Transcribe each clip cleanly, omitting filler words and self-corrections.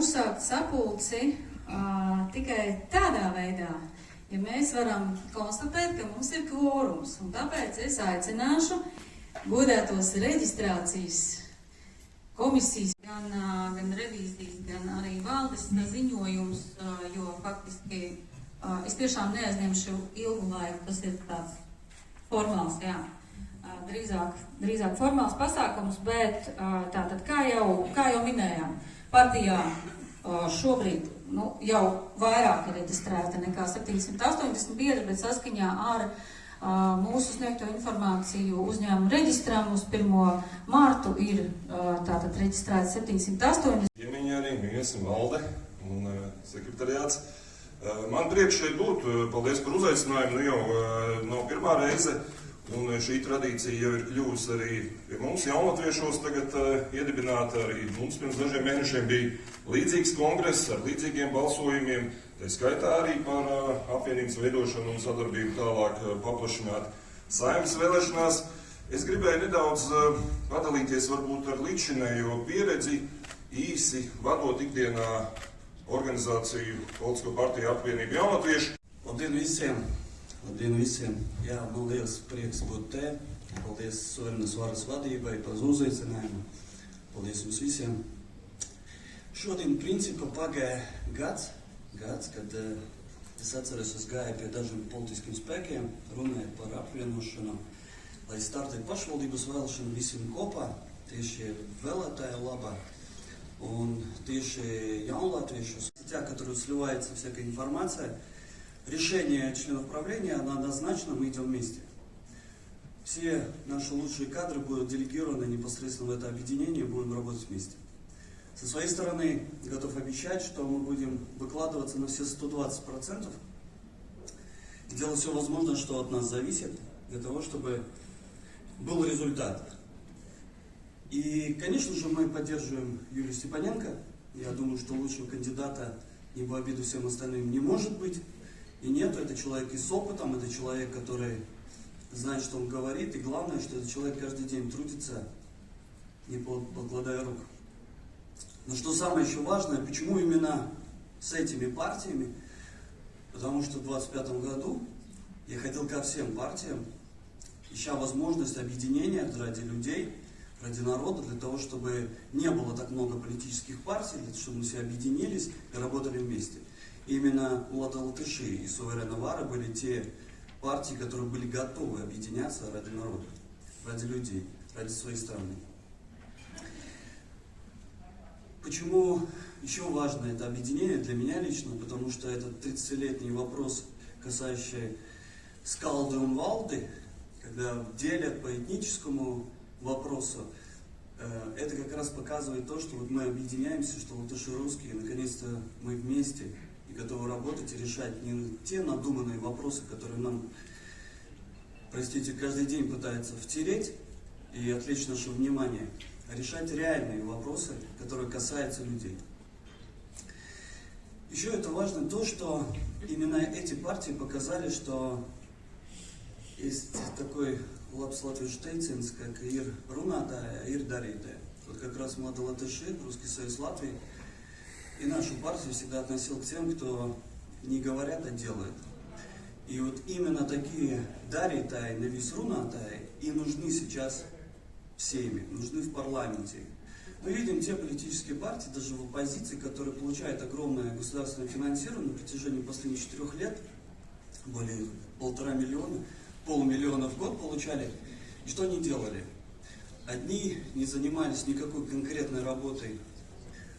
uzsākt sapulci tikai tādā veidā, ja mēs varam konstatēt, ka mums ir kvorums. Un tāpēc es aicināšu godētos reģistrācijas komisijas, gan revīzijas, gan arī valdes ziņojums, jo faktiski es tiešām neaizņemšu ilgu laiku, tas ir tāds formāls, drīzāk formāls pasākums, bet tātad, kā jau minējām, partijā šobrīd jau vairāk ir reģistrēta nekā 780 biedri, bet saskaņā ar mūsu sniegto informāciju uzņēmumu reģistram uz 1. martu ir tātad reģistrēta 780. Piemiņa arī mēs un valde un sekretariāts. Man prieks šeit būt, paldies par uzaicinājumu, jau nav pirmā reize, un šī tradīcija jau ir kļuvusi arī pie mums jaunatviešos tagad iedibināta. Arī mums pirms dažiem mēnešiem bija līdzīgs kongress ar līdzīgiem balsojumiem, tā skaitā arī par apvienības veidošanu un sadarbību tālāk paplašināt Saeimas vēlēšanās. Es gribēju nedaudz padalīties varbūt ar līdzšinējo pieredzi, īsi vadot ikdienā organizāciju Politisko partiju apvienību jaunatvieši. Labdien visiem! Labdien visiem! Jā, man liels prieks būt te. Paldies Suverēnas varas vadībai par uzaicinājumu. Paldies jums visiem! Šodien principā pagāja gads, kad es atceros, es gāju pie dažiem politiskiem spēkiem, runāju par apvienošanu, lai startētu pašvaldības vēlēšanu visiem kopā, tieši vēlētāju labā. Он тише яунлатвишу, сетя, которую сливается всякая информация, решение членов правления, оно однозначно, мы идем вместе. Все наши лучшие кадры будут делегированы непосредственно в это объединение, будем работать вместе. Со своей стороны, готов обещать, что мы будем выкладываться на все 120% и делать все возможное, что от нас зависит, для того, чтобы был результат. И, конечно же, мы поддерживаем Юлию Степаненко. Я думаю, что лучшего кандидата, не в обиду всем остальным, не может быть. И нет, это человек и с опытом, это человек, который знает, что он говорит. И главное, что этот человек каждый день трудится, не покладая рук. Но что самое еще важное, почему именно с этими партиями? Потому что в 2025 году я ходил ко всем партиям, ища возможность объединения ради людей, ради народа, для того, чтобы не было так много политических партий, для того, чтобы мы все объединились и работали вместе. И именно Младалатыши и Суверена Вара были те партии, которые были готовы объединяться ради народа, ради людей, ради своей страны. Почему еще важно это объединение для меня лично? Потому что это 30-летний вопрос, касающий скалды и валды, когда делят по этническому вопросу, это как раз показывает то, что вот мы объединяемся, что латыши русские, наконец-то мы вместе и готовы работать и решать не те надуманные вопросы, которые нам, простите, каждый день пытаются втереть и отвлечь наше внимание, а решать реальные вопросы, которые касаются людей. Еще это важно то, что именно эти партии показали, что есть такой Лапс Латвиш Тейцинс, как Ир Рунатая, Ир Даритая. Вот как раз Младалатыши, Русский Союз Латвии, и нашу партию всегда относил к тем, кто не говорят, а делает. И вот именно такие Даритай, Навис Рунатай и нужны сейчас всеми, нужны в парламенте. Мы видим те политические партии, даже в оппозиции, которые получают огромное государственное финансирование на протяжении последних 4 лет, более 1,5 миллиона, 500 000 в год получали. И что они делали? Одни не занимались никакой конкретной работой,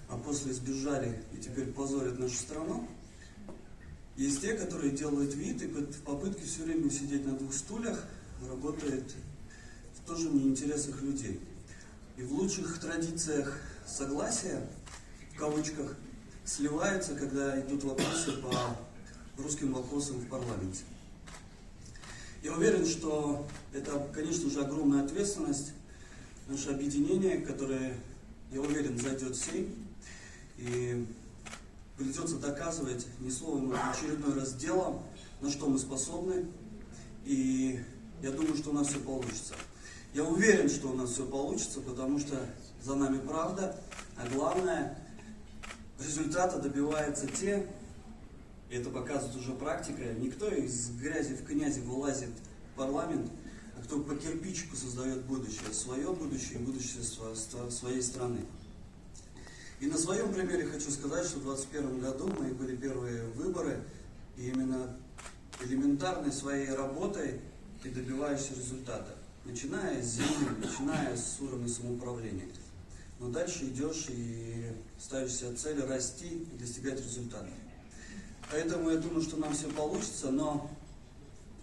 а после сбежали и теперь позорят нашу страну. Есть те, которые делают вид и в попытке все время сидеть на 2 стульях, работает тоже в неинтересах людей. И в лучших традициях согласия, в кавычках, сливаются, когда идут вопросы по русским вопросам в парламенте. Я уверен, что это, конечно же, огромная ответственность, наше объединение, которое, я уверен, зайдет в Сейм, и придется доказывать не словом, но очередной раз делом, на что мы способны, и я думаю, что у нас все получится. Я уверен, что у нас все получится, потому что за нами правда, а главное, результата добиваются те, и это показывает уже практика, никто из грязи в князи вылазит в парламент, а кто по кирпичику создает будущее, свое будущее и будущее своей страны. И на своем примере хочу сказать, что в 2021 году мои были первые выборы, и именно элементарной своей работой ты добиваешься результата. Начиная с земли, начиная с уровня самоуправления. Но дальше идешь и ставишь себе цель расти и достигать результата. Поэтому я думаю, что нам все получится, но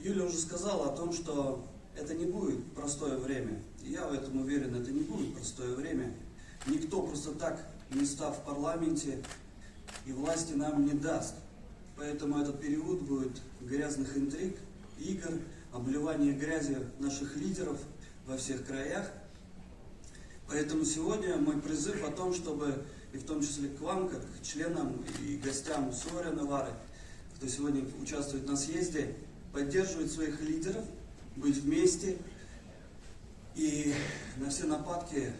Юля уже сказала о том, что это не будет простое время. И я в этом уверен, это не будет простое время. Никто просто так, не став в парламенте, и власти нам не даст. Поэтому этот период будет грязных интриг, игр, обливания грязи наших лидеров во всех краях. Поэтому сегодня мой призыв о том, чтобы, и в том числе к вам, как к членам и гостям Суверенной Вары, кто сегодня участвует на съезде, поддерживать своих лидеров, быть вместе и на все нападки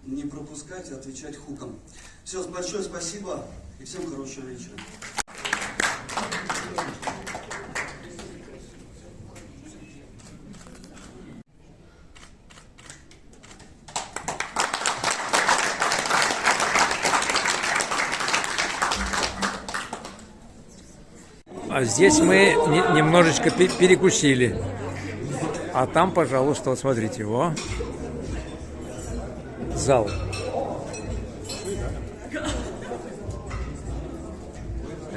не пропускать и отвечать хуком. Все, большое спасибо и всем хорошего вечера. А здесь мы немножечко перекусили. А там, пожалуйста, вот смотрите, во, зал.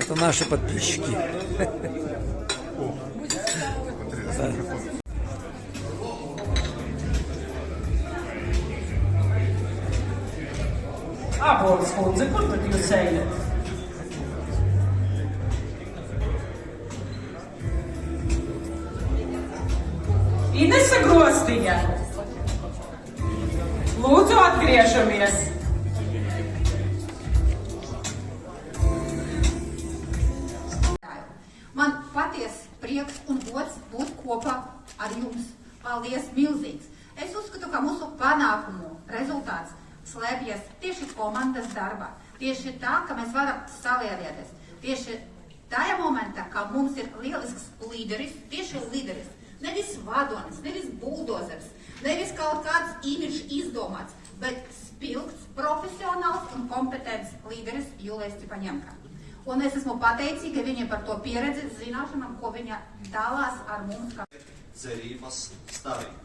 Это наши подписчики. Abols kundze, kur tad jūs ejat? Inese Grostiņa. Lūdzu, atgriežamies. Man paties prieks un gods būt kopā ar jums. Paldies milzīgs! Es uzskatu, ka mūsu panākumu rezultāts slēpjas tieši komandas darbā. Tieši tā, ka mēs varam saliedēties. Tieši tajā momentā, ka mums ir lielisks līderis, tieši līderis. Nevis vadonis, nevis buldozers, nevis kaut kāds imidžs izdomāts, bet spilgts, profesionāls un kompetents līderis Julija Stepaņenko. Un es esmu pateicīga viņai par to pieredzi, zināšanām, ko viņa dalās ar mums. Cerības stariņu.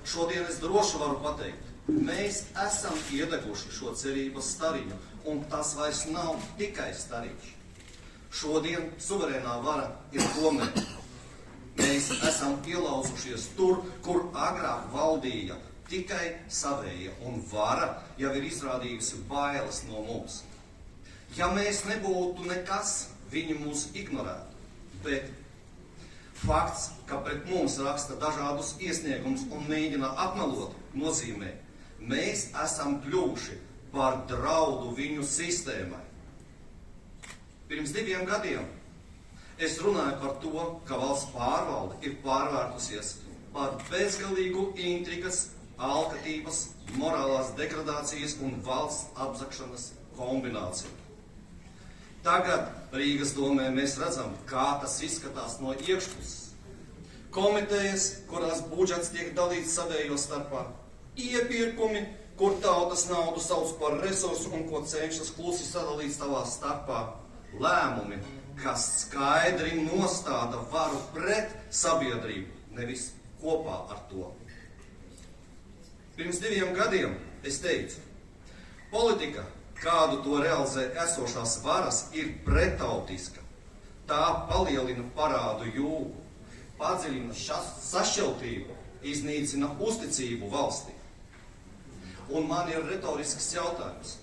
Šodien es droši varu pateikt, mēs esam iedeguši šo cerības stariņu, un tas vairs nav tikai stariņš. Šodien suverēnā vara ir domē. Mēs esam ielauzušies tur, kur agrāk valdīja tikai savējie, un vara jau ir izrādījusi bailes no mums. Ja mēs nebūtu nekas, viņi mūs ignorētu, bet fakts, ka pret mums raksta dažādus iesniegumus un mēģina apmelot, nozīmē, mēs esam kļuvuši par draudu viņu sistēmai. Pirms 2 gadiem es runāju par to, ka valsts pārvalde ir pārvērtusies par bezgalīgu intrigas, alkatības, morālās degradācijas un valsts apzakšanas kombināciju. Tagad Rīgas domē mēs redzam, kā tas izskatās no iekšpuses. Komitejas, kurās budžets tiek dalīts savējo starpā, iepirkumi, kur tautas naudu sauc par resursu un ko cenšas klusi sadalīt savā starpā, lēmumi, kas skaidri nostāda varu pret sabiedrību, nevis kopā ar to. Pirms 2 gadiem es teicu, politika, kādu to realizē esošās varas, ir pretautiska. Tā palielina parādu jūgu, padziļina sašķeltību, iznīcina uzticību valstī. Un man ir retorisks jautājums.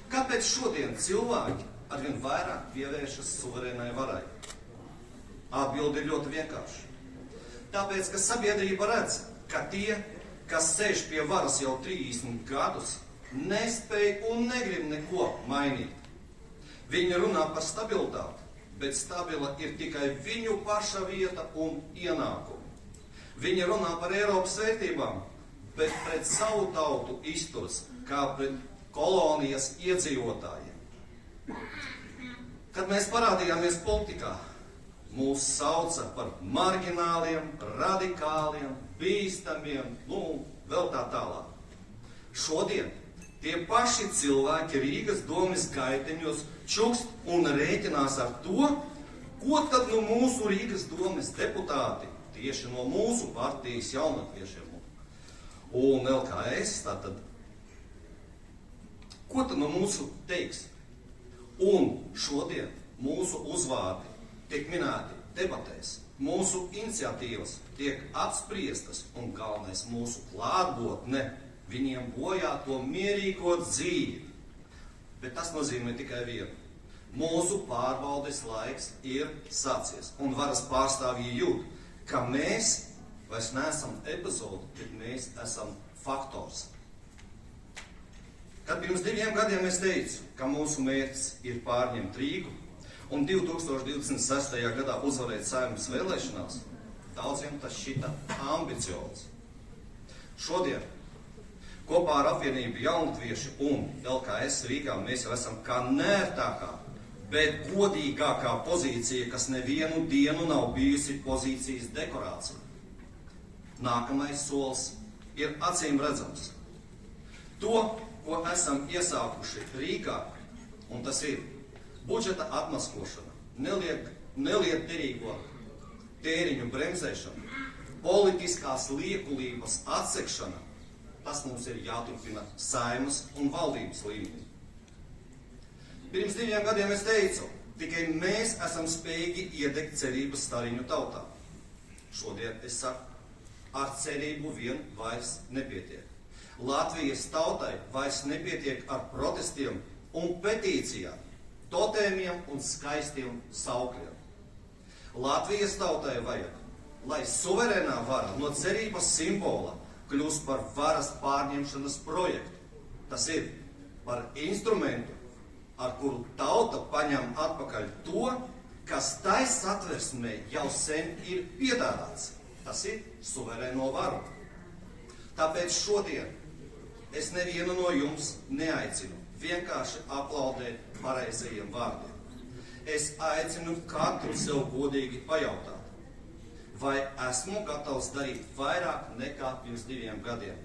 Kāpēc šodien cilvēki arvien vairāk pievēršas suverēnai varai? Atbilde ir ļoti vienkārši. Tāpēc, ka sabiedrība redz, ka tie, kas sēž pie varas jau 30 gadus, nespēj un negrib neko mainīt. Viņi runā par stabilitāti, bet stabila ir tikai viņu paša vieta un ienākumi. Viņi runā par Eiropas vērtībām, bet pret savu tautu izturas kā pret kolonijas iedzīvotājiem. Kad mēs parādījāmies politikā, mūs sauca par margināliem, radikāliem, bīstamiem, vēl tā tālāk. Šodien tie paši cilvēki Rīgas domes gaiteņos čukst un rēķinās ar to, ko tad no mūsu Rīgas domes deputāti, tieši no mūsu partijas jaunatviešiem un LKS, tātad, ko tad no mūsu teiks? Un šodien mūsu uzvārdi tiek minēti debatēs, mūsu iniciatīvas tiek apspriestas un galvenais mūsu klātbūtne viņiem bojā to mierīgo dzīvi. Bet tas nozīmē tikai vienu. Mūsu pārbaudes laiks ir sācies un varas pārstāvji jūt, ka mēs vairs neesam epizodi, bet mēs esam faktors. Kad pirms 2 gadiem es teicu, ka mūsu mērķis ir pārņemt Rīgu un 2026. gadā uzvarēt Saeimas vēlēšanās, daudziem tas šķita ambiciozs. Šodien kopā ar apvienību Jaunatvieši un LKS Rīgā mēs jau esam kā nērtākā, bet godīgākā pozīcija, kas nevienu dienu nav bijusi pozīcijas dekorācija. Nākamais solis ir acīm redzams. To, ko esam iesākuši Rīgā, un tas ir budžeta atmaskošana, nelietderīgo tēriņu bremzēšana, politiskās liekulības atsekšana, tas mums ir jāturpina Saeimas un valdības līmenī. Pirms 2 gadiem es teicu, tikai mēs esam spējīgi iedegt cerības stariņu tautā. Šodien es saku, ar cerību vien vairs nepietiek. Latvijas tautai vairs nepietiek ar protestiem un petīcijām, totēmiem un skaistiem saukļiem. Latvijas tautai vajag, lai suverēnā vara no cerības simbola kļūst par varas pārņemšanas projektu. Tas ir par instrumentu, ar kuru tauta paņem atpakaļ to, kas tai satversmē jau sen ir piedāvāts. Tas ir suverēno varu. Tāpēc šodien es nevienu no jums neaicinu vienkārši aplaudēt pareizajiem vārdiem. Es aicinu katru sev godīgi pajautāt, vai esmu gatavs darīt vairāk nekā pirms 2 gadiem?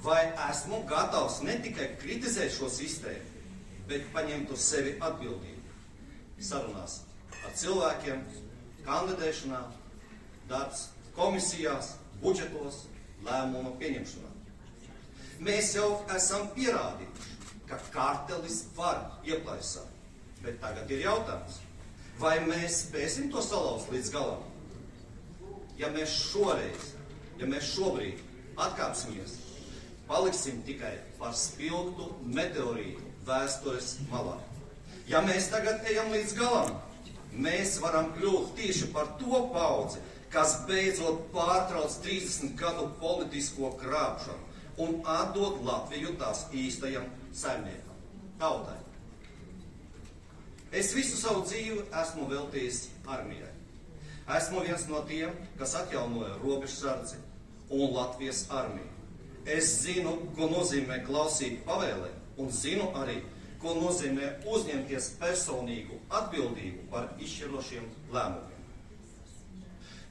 Vai esmu gatavs ne tikai kritizēt šo sistēmu, bet paņemt uz sevi atbildību? Sarunās ar cilvēkiem, kandidēšanā, darbs komisijās, budžetos, lēmuma pieņemšanā. Mēs jau esam pierādījuši, ka kartelis var ieplaisāt, bet tagad ir jautājums, vai mēs spēsim to salauzt līdz galam? Ja mēs šobrīd atkāpsimies, paliksim tikai par spilgtu meteorītu vēstures malā. Ja mēs tagad ejam līdz galam, mēs varam kļūt tieši par to paudzi, kas beidzot pārtrauc 30 gadu politisko krāpšanu un atdod Latviju tās īstajam saimniekam, tautai. Es visu savu dzīvi esmu veltījis armijai. Esmu viens no tiem, kas atjaunoja robežsardzi un Latvijas armiju. Es zinu, ko nozīmē klausīt pavēlēm, un zinu arī, ko nozīmē uzņemties personīgu atbildību par izšķirošiem lēmumiem.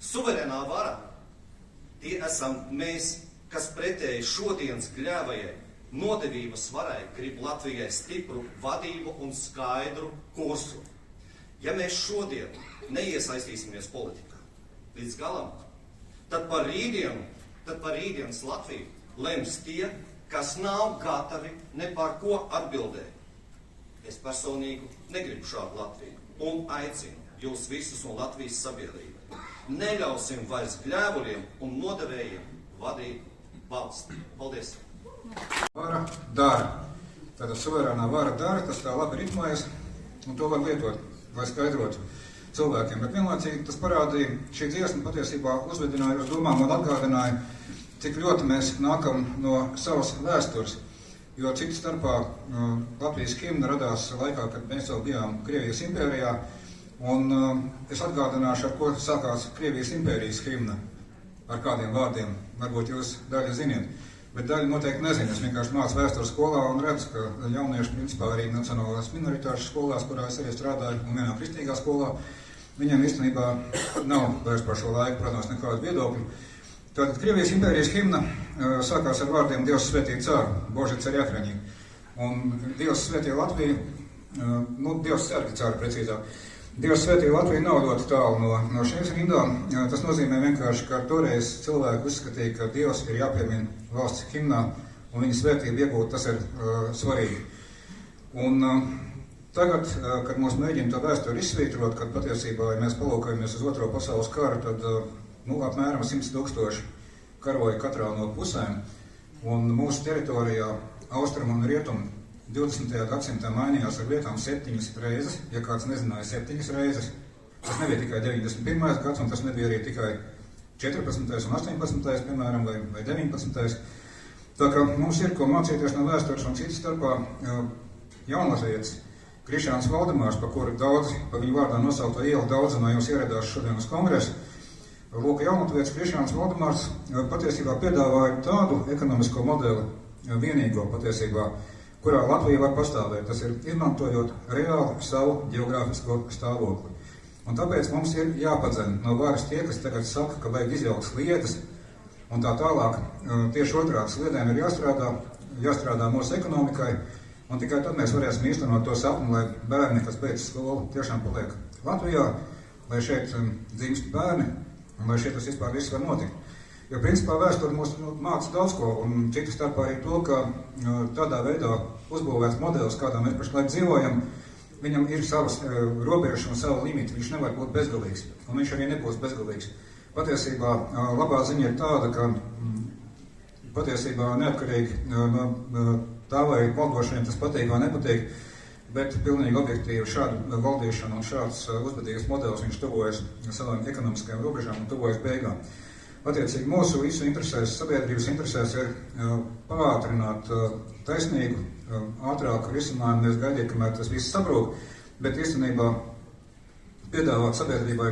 Suverēnā vara, tie esam mēs, kas pretēji šodienas gļēvajai nodevības varai grib Latvijai stipru vadību un skaidru kursu. Ja mēs šodien neiesaistīsimies politikā līdz galam, tad par rītdienas Latviju lems tie, kas nav gatavi ne par ko atbildēt. Es personīgi negribu šādu Latviju un aicinu jūs visus un Latvijas sabiedrību. Neļausim vairs gļēvuļiem un nodevējiem vadīt valsti. Paldies! Vara dara. Tātad suverēnā vara dara, tas tā labi ritmojas, un to var lietot, lai skaidrotu cilvēkiem. Bet vienlaicīgi tas parādīja, šī dziesma patiesībā uzvedināja uz domām un atgādināja, cik ļoti mēs nākam no savas vēstures. Jo citu starpā Latvijas himna radās laikā, kad mēs vēl bijām Krievijas impērijā, un es atgādināšu, ar ko sākās Krievijas impērijas himna, ar kādiem vārdiem, varbūt jūs daļa ziniet. Bet daļa noteikti nezina. Es vienkārši mācu vēstures skolā un redzu, ka jaunieši, principā arī nacionālās minoritāšu skolās, kurā es arī strādāju, un vienā kristīgā skolā, viņiem īstenībā nav vairs par šo laiku, protams, nekādu viedokļu. Tātad Krievijas impērijas himna sākās ar vārdiem Dievs svētī caru, Boži cari akraņī. Un Dievs svētī Latviju, Dievs sargi caru precīzāk. Dievs svētī Latviju nav ļoti tālu no šīs rindām. Tas nozīmē vienkārši, ka toreiz cilvēki uzskatīja, ka Dievs ir jāpiemina valsts himnā un viņa svētību iegūt, tas ir svarīgi. Un tagad, kad mums mēģina to vēsturi izsvītrot, kad patiesībā, ja mēs palūkojamies uz Otro pasaules karu, tad apmēram 100 000 karoja katrā no pusēm, un mūsu teritorijā austrumu un rietumu 20. gadsimtā mainījās ar vietām 7 reizes, ja kāds nezināja 7 reizes. Tas nebija tikai 91. gads, un tas nebija arī tikai 14. un 18. piemēram, vai 19. Tā kā mums ir ko mācīties no vēstures un citas starpā jaunlatvietis Krišjāns Valdemārs, pa kuru daudzi, pa viņu vārdā nosaukto ielu daudzi no jums ieradās šodien uz kongresu. Lūk, jaunatvietis Krišjāns Valdemārs patiesībā piedāvāja tādu ekonomisko modeli, vienīgo patiesībā, kurā Latvija var pastāvēt. Tas ir izmantojot reāli savu geogrāfisko stāvokli. Un tāpēc mums ir jāpadzen no varas tie, kas tagad saka, ka vajag izjaukt sliedes, un tā tālāk tieši otrādi sliedēm ir jāstrādā mūsu ekonomikai, un tikai tad mēs varēsim īstenot to sapni, lai bērni, kas beidz skolu, tiešām paliek Latvijā, lai šeit dzimst bērni, un lai šeit tas vispār viss var notikt. Jo principā vēsture mūs māca daudz ko, un citu starpā arī to, ka tādā veidā uzbūvēts modelis, kādā mēs pašlaik dzīvojam, viņam ir savas robežas un savu limitu, viņš nevar būt bezgalīgs, un viņš arī nebūs bezgalīgs. Patiesībā labā ziņa ir tāda, ka patiesībā neatkarīgi no tā, vai valdošiem tas patīk vai nepatīk, bet pilnīgi objektīvi šādu valdīšanu un šāds uzvedības modelis viņš tuvojas savām ekonomiskajām robežām un tuvojas beigām. Attiecīgi mūsu visu interesēs, sabiedrības interesēs ir pātrināt taisnīgu, ātrāku risinājumu, nevis gaidīt, kamēr tas viss sabrūk, bet īstenībā piedāvāt sabiedrībai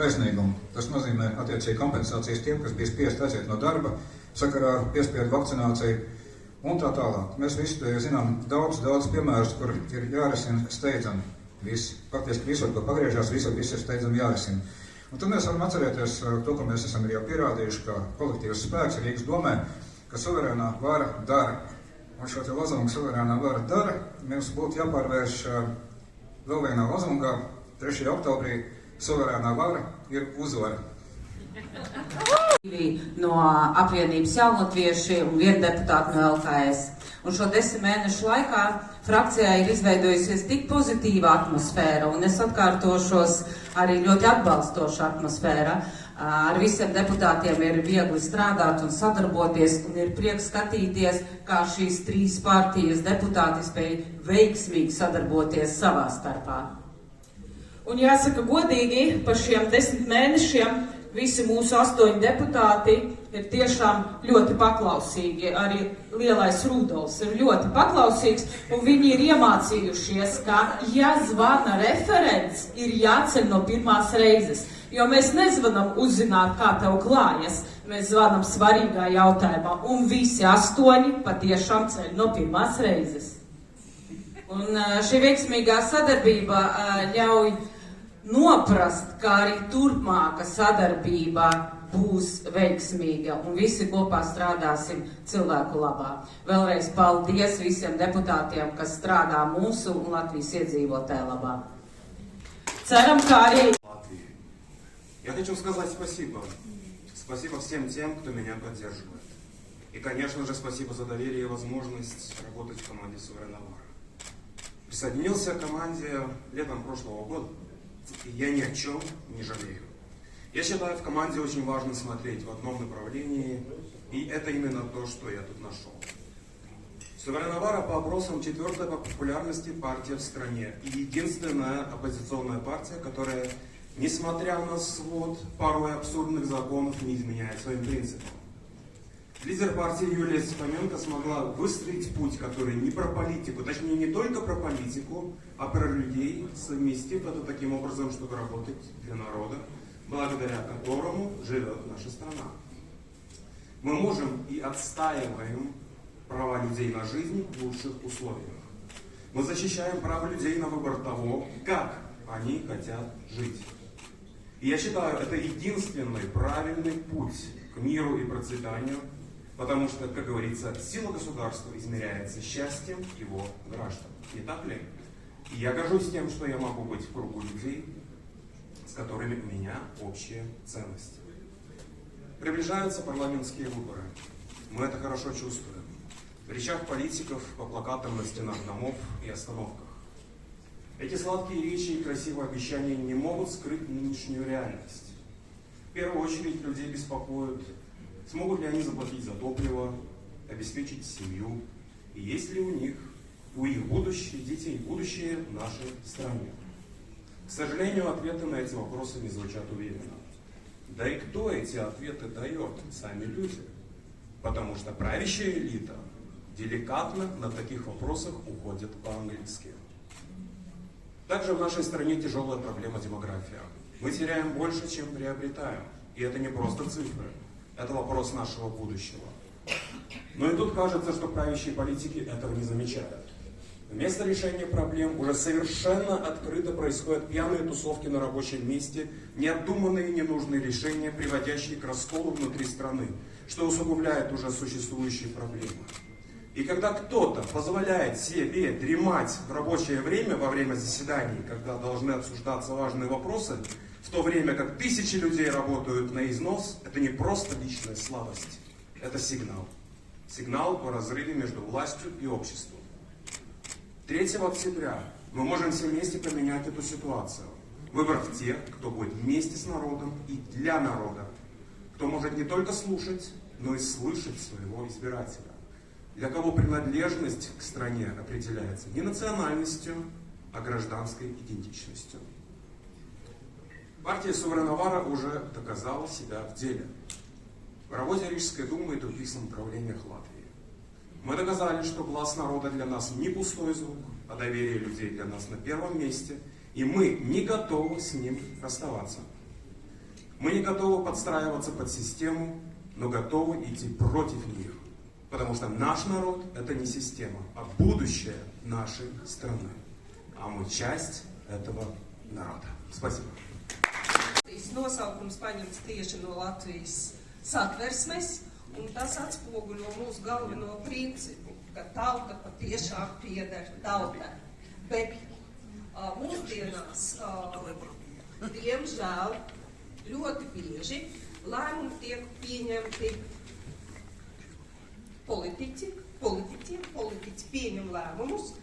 taisnīgumu. Tas nozīmē attiecīgi kompensācijas tiem, kas bija spiest aiziet no darba, sakarā ar piespiedu vakcināciju un tā tālāk. Mēs visi zinām daudz piemērus, kur ir jārisina steidzami. Faktiski visur, ko pagriežās, visur ir steidzami jārisina. Un tad mēs varam atcerēties to, ko mēs esam jau pierādījuši, ka kolektīvs spēks Rīgas domē, ka suverēnā vara dara. Un šo te lozungu suverēnā vara dara, mums būtu jāpārvērš vēl vienā lozungā, 3. oktobrī, suverēnā vara ir uzvara. No apvienības jaunatvieši un 1 deputāti no LKS. Un šo 10 mēnešu laikā frakcijā ir izveidojusies tik pozitīva atmosfēra, un es atkārtošos arī ļoti atbalstoša atmosfēra. Ar visiem deputātiem ir viegli strādāt un sadarboties, un ir prieks skatīties, kā šīs 3 partijas deputāti spēj veiksmīgi sadarboties savā starpā. Un jāsaka godīgi, par šiem 10 mēnešiem visi mūsu 8 deputāti ir tiešām ļoti paklausīgi. Arī lielais Rudolfs ir ļoti paklausīgs, un viņi ir iemācījušies, ka, ja zvana referents, ir jāceļ no pirmās reizes. Jo mēs nezvanam uzzināt, kā tev klājas, mēs zvanam svarīgā jautājumā, un visi 8 patiešām ceļ no pirmās reizes. Un šī veiksmīgā sadarbība ļauj noprast, ka arī turpmāka sadarbība būs veiksmīga un visi kopā strādāsim cilvēku labā. Vēlreiz paldies visiem deputātiem, kas strādā mūsu un Latvijas iedzīvotāju labā. Ceram, ka arī... Я хочу сказать спасибо. Спасибо всем тем, кто меня поддерживает. И, конечно же, спасибо за доверие и возможность работать в команде «Суверенная Вара». Присоединился к команде летом прошлого года. И я ни о чем не жалею. Я считаю, в команде очень важно смотреть в одном направлении, и это именно то, что я тут нашел. «Суверенная Вара» по опросам 4-я по популярности партия в стране и единственная оппозиционная партия, которая, несмотря на свод порой абсурдных законов, не изменяет своим принципам. Лидер партии Юлия Степаненко смогла выстроить путь, который не про политику, точнее не только про политику, а про людей, совместив это таким образом, чтобы работать для народа, благодаря которому живет наша страна. Мы можем и отстаиваем права людей на жизнь в лучших условиях. Мы защищаем право людей на выбор того, как они хотят жить. И я считаю, это единственный правильный путь к миру и процветанию, потому что, как говорится, сила государства измеряется счастьем его граждан. Не так ли? И я горжусь тем, что я могу быть в кругу людей, с которыми у меня общие ценности. Приближаются парламентские выборы. Мы это хорошо чувствуем. В речах политиков, по плакатам на стенах домов и остановках. Эти сладкие речи и красивые обещания не могут скрыть нынешнюю реальность. В первую очередь людей беспокоит, смогут ли они заплатить за топливо, обеспечить семью, и есть ли у их будущее, детей будущее в нашей стране. К сожалению, ответы на эти вопросы не звучат уверенно. Да и кто эти ответы дает? Сами люди. Потому что правящая элита деликатно на таких вопросах уходит по-английски. Также в нашей стране тяжелая проблема демография. Мы теряем больше, чем приобретаем. И это не просто цифры. Это вопрос нашего будущего. Но и тут кажется, что правящие политики этого не замечают. Вместо решения проблем уже совершенно открыто происходят пьяные тусовки на рабочем месте, необдуманные и ненужные решения, приводящие к расколу внутри страны, что усугубляет уже существующие проблемы. И когда кто-то позволяет себе дремать в рабочее время, во время заседаний, когда должны обсуждаться важные вопросы, в то время как тысячи людей работают на износ, это не просто личная слабость, это сигнал. Сигнал по разрыве между властью и обществом. 3 октября мы можем все вместе поменять эту ситуацию, выбрав тех, кто будет вместе с народом и для народа, кто может не только слушать, но и слышать своего избирателя, для кого принадлежность к стране определяется не национальностью, а гражданской идентичностью. Партия Суверенавара уже доказала себя в деле. В работе Рижской думы и других самоуправлениях Латвии. Мы доказали, что глас народа для нас не пустой звук, а доверие людей для нас на первом месте, и мы не готовы с ним расставаться. Мы не готовы подстраиваться под систему, но готовы идти против них, потому что наш народ – это не система, а будущее нашей страны. А мы часть этого народа. Спасибо. Nosaukums paņemts tieši no Latvijas satversmes, un tas atspoguļo mūsu galveno principu, ka tauta patiešām pieder tautai. Bet mūsdienās, diemžēl, ļoti bieži lēmumi tiek pieņemti politiķi pieņem lēmumus,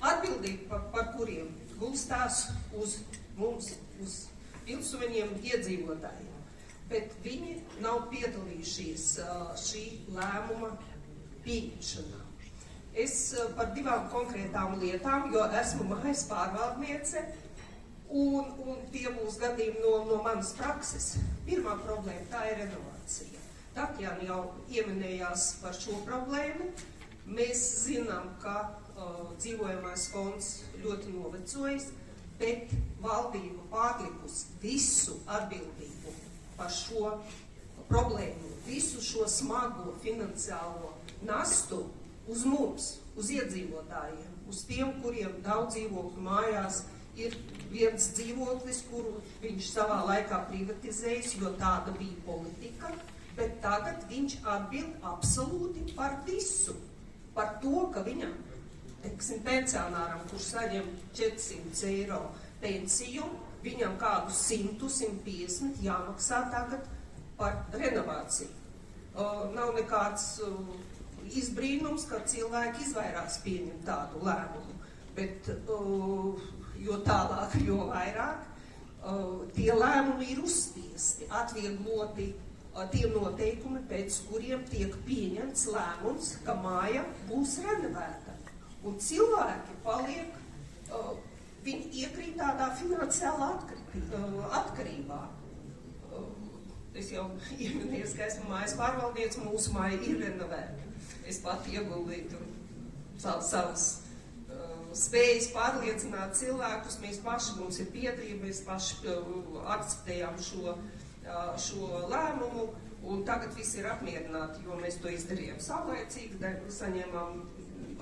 atbildīgi par kuriem gulstās uz mums, uz pilsoņiem, iedzīvotājiem, bet viņi nav piedalījušies šī lēmuma pieņemšanā. Es par 2 konkrētām lietām, jo esmu mājas pārvaldniece, un tie būs gadījumi no manas prakses. Pirmā problēma tā ir renovācija. Tatjana jau ieminējās par šo problēmu. Mēs zinām, ka dzīvojamais fonds ļoti novecojis, bet valdība pārlikus visu atbildību par šo problēmu, visu šo smago finansiālo nastu uz mums, uz iedzīvotājiem, uz tiem, kuriem daudz dzīvokļu mājās ir viens dzīvoklis, kuru viņš savā laikā privatizējis, jo tāda bija politika, bet tagad viņš atbild absolūti par visu, par to, ka viņam pensionāram, kurš saņem 400 eiro pensiju, viņam kādu 100–150 jāmaksā tagad par renovāciju. Nav nekāds izbrīnums, ka cilvēki izvairās pieņemt tādu lēmumu, bet jo tālāk, jo vairāk, tie lēmumi ir uzspiesti, atviegloti tie noteikumi, pēc kuriem tiek pieņemts lēmums, ka māja būs renovēta. Un cilvēki paliek, viņi iekrīt tādā finansiālā atkarībā. Es jau ieminēju, ka esmu mājas pārvaldniece, mūsu māja ir renovēta. Es pat ieguldīju savas spējas pārliecināt cilvēkus, mēs paši, mums ir biedrība, mēs paši akceptējām šo lēmumu, Un tagad visi ir apmierināti, jo mēs to izdarījām saulēcīgi, saņēmām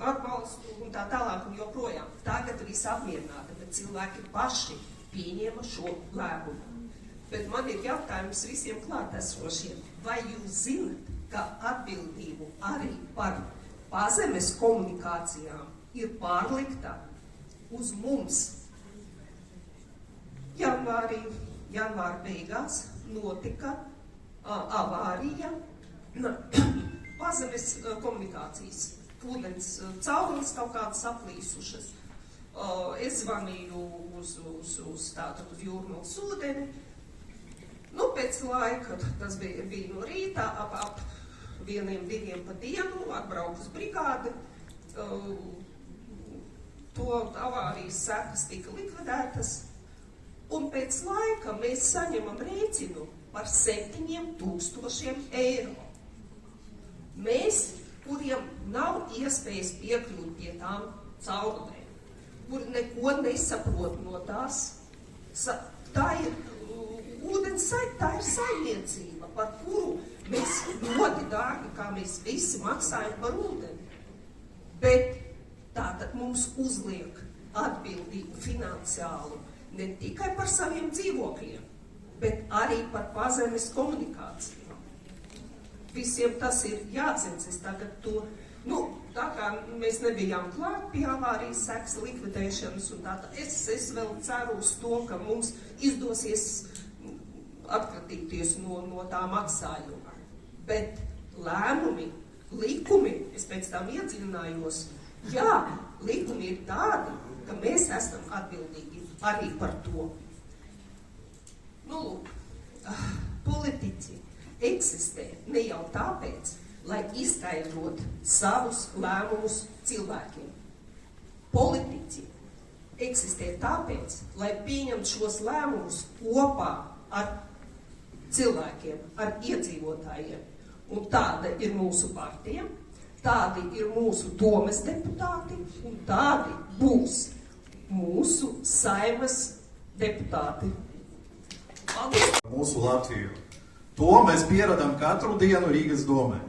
atbalstu un tā tālāk un joprojām. Tagad visi apmierināti, bet cilvēki paši pieņēma šo lēmumu. Bet man ir jautājums visiem klātesošiem. Vai jūs zinat, ka atbildību arī par pazemes komunikācijām ir pārlikta uz mums? Janvāra beigās notika avārija pazemes komunikācijas. Ūdens caurules kaut kādas aplīsušas. Es zvanīju uz Jūrmales ūdeni. Pēc laika, tas bija no rīta, ap 1-2 pa dienu, atbraukus brigādi. To avārijas sekas tika likvidētas. Un pēc laika mēs saņemam rēķinu par 7,000 eiro. Mēs, kuriem nav iespējas piekļūt pie tām caurumēm, kuri neko nesaprot no tās, tā ir saimniecība, par kuru mēs ļoti dārgi, kā mēs visi maksājam par ūdeni. Bet tātad mums uzliek atbildību finansiālu ne tikai par saviem dzīvokļiem, bet arī par pazemes komunikāciju. Visiem tas ir jācenšas tagad to, tā kā mēs nebijām klāt pie avārijas sekas likvidēšanas un tā, es vēl ceru uz to, ka mums izdosies atkratīties no tā maksājuma. Bet lēmumi, likumi, es pēc tam iedziļinājos, likumi ir tādi, ka mēs esam atbildīgi arī par to. Politiķi eksistē ne jau tāpēc, lai izskaidrot savus lēmumus cilvēkiem. Politiķi eksistē tāpēc, lai pieņemtu šos lēmumus kopā ar cilvēkiem, ar iedzīvotājiem. Un tāda ir mūsu partija, tādi ir mūsu domes deputāti un tādi būs mūsu Saimas deputāti. Mūsu Latviju. To mēs pieradām katru dienu Rīgas domē.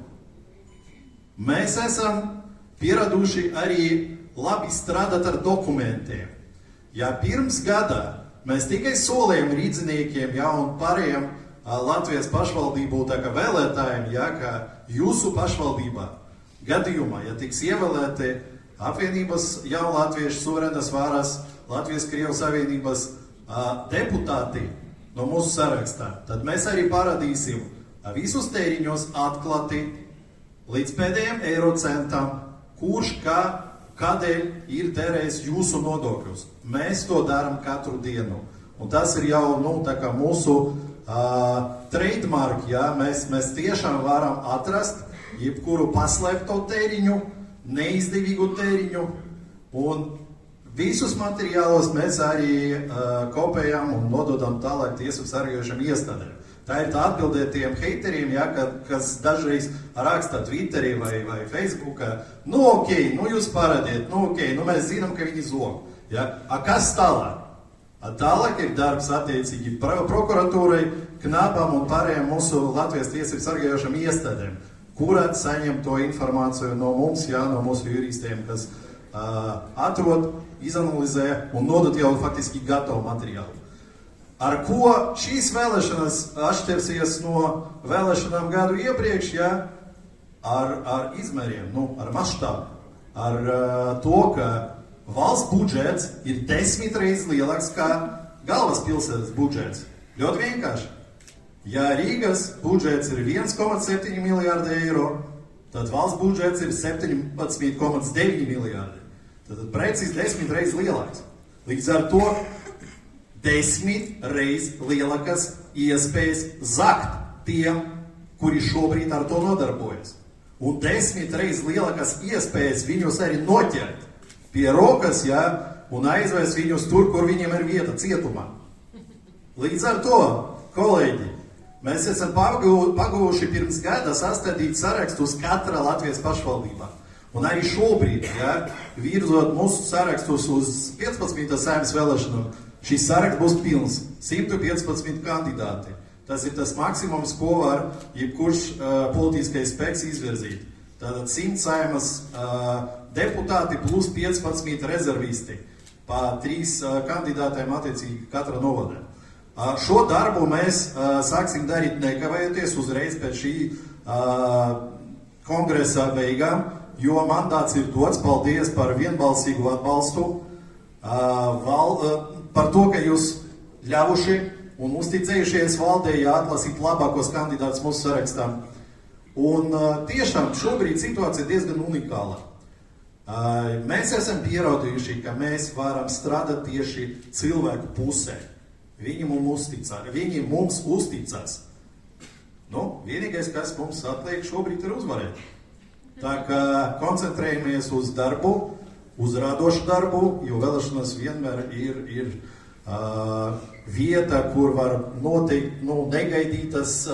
Mēs esam pieraduši arī labi strādāt ar dokumentiem. Ja pirms gada mēs tikai solījām rīdziniekiem un pārējiem Latvijas pašvaldību vēlētājiem, ka jūsu pašvaldībā gadījumā, ja tiks ievēlēti apvienības Jaunlatviešu suverenas varas, Latvijas-Krievijas savienības deputāti no mūsu sarakstā, tad mēs arī parādīsim visus tēriņos atklāti līdz pēdējiem eurocentam, kurš kādēļ ir tērējis jūsu nodokļus. Mēs to darām katru dienu. Un tas ir jau mūsu trademark, mēs tiešām varam atrast jebkuru paslēpto tēriņu, neizdevīgu tēriņu, un visus materiālus mēs arī kopējam un nododam tālāk tiesu sargājošiem iestādēm. Tā ir tā atbildē tiem heiteriem, kas dažreiz rakstā Twitterī vai Facebookā, jūs parādiet, mēs zinām, ka viņi zog. Kas tālāk? Tālāk ir darbs attiecīgi prokuratūrai, knabam un pārējiem mūsu Latvijas tiesību sargājošiem iestādēm, kurā saņem to informāciju no mums, no mūsu juristiem, kas atrod, izanalizē un nodot jau faktiski gatavu materiālu. Ar ko šīs vēlēšanas atšķirsies no vēlēšanām gadu iepriekš, ar izmēriem, ar maštābu, ar to, ka valsts budžets ir 10 reizes lielāks kā galvaspilsētas budžets. Ļoti vienkārši. Ja Rīgas budžets ir 1,7 miljārdi eiro, tad valsts budžets ir 17,9 miljārdi. Tad precīzi 10 reizes lielāks. Līdz ar to 10 reizes lielākas iespējas zakt tiem, kuri šobrīd ar to nodarbojas. Un 10 reizes lielākas iespējas viņus arī noķert pie rokas, un aizvest viņus tur, kur viņiem ir vieta cietumā. Līdz ar to, kolēģi, mēs esam paguvuši pirms gada sastādīt sarakstus katra Latvijas pašvaldībā. Un arī šobrīd, virzot mūsu sarakstus uz 15. Saeimas vēlēšanām, šis saraksts būs pilns, 115 kandidāti. Tas ir tas maksimums, ko var jebkurš politiskais spēks izvirzīt. Tātad 100 Saeimas deputāti plus 15 rezervisti pa 3 kandidātēm attiecīgi katra novadē. Šo darbu mēs sāksim darīt nekavējoties uzreiz pēc šī kongresa beigām, jo mandāts ir dots. Paldies par vienbalsīgu atbalstu, par to, ka jūs ļauši un uzticējušies valdē, atlasīt labākos kandidātus mūsu sarakstam. Un tiešām šobrīd situācija ir diezgan unikāla. Mēs esam pierādījuši, ka mēs varam strādāt tieši cilvēku pusē. Viņi mums uzticas. Vienīgais, kas mums atliek šobrīd, ir uzvarēt. Tā kā koncentrējamies uz darbu, uz radošu darbu, jo vēlēšanas vienmēr ir vieta, kur var notikt negaidītas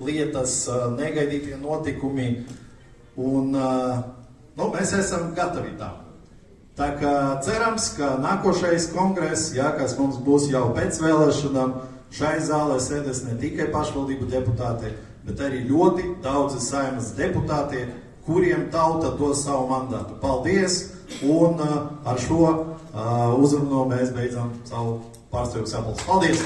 lietas, negaidītie notikumi. Un mēs esam gatavi tam. Tā kā cerams, ka nākošais kongress, kas mums būs jau pēc vēlēšanām, šai zālē sēdēs ne tikai pašvaldību deputāti, bet arī ļoti daudzi Saeimas deputāti, kuriem tauta dos savu mandātu. Paldies! Un ar šo uzrunu mēs beidzam savu pārstāvju sapulci. Paldies!